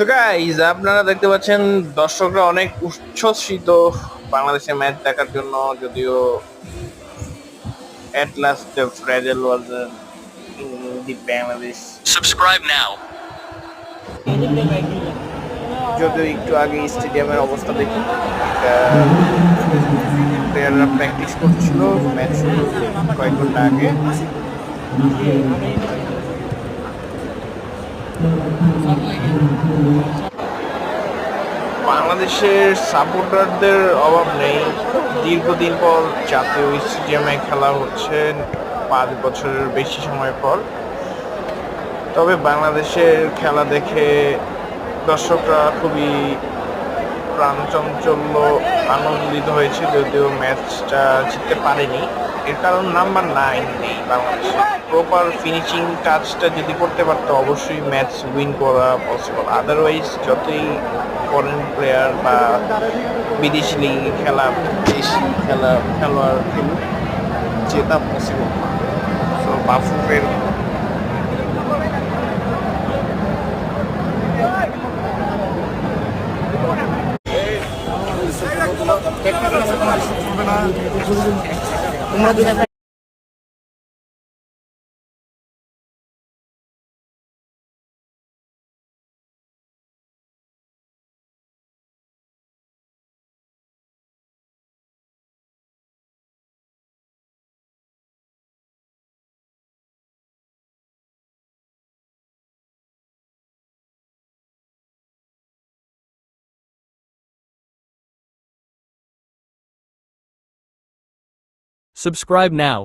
তো গাইজ আপনারা দেখতে পাচ্ছেন দর্শকরা অনেক উচ্ছ্বসিত বাংলাদেশের ম্যাচ দেখার জন্য। যদিও at last the fragile was in the Bangladesh. Subscribe now. যদিও একটু আগে স্টেডিয়ামের অবস্থা দেখুন, প্লেয়াররা প্র্যাকটিস করছিল ম্যাচ শুরু কয়েক ঘন্টা আগে। বাংলাদেশের সাপোর্টারদের অভাব নেই। দীর্ঘদিন পর জাতীয় স্টেডিয়ামে খেলা হচ্ছে 5 বছরের বেশি সময় পর। তবে বাংলাদেশের খেলা দেখে দর্শকরা খুবই প্রাণচাঞ্চল্য আনন্দিত হয়েছে, যদিও ম্যাচটা জিততে পারেনি। এর কারণ নাম্বার 9 নেই বাংলাদেশে। প্রপার ফিনিশিং কাজটা যদি করতে পারতো অবশ্যই ম্যাচ উইন করা পসিবল। আদারওয়াইজ যতই ফরেন প্লেয়ার বা বিদেশি লিগে খেলা দেশি খেলোয়াড় খেলুক, জেতা পসিবল না। সো বাফুফের Subscribe now.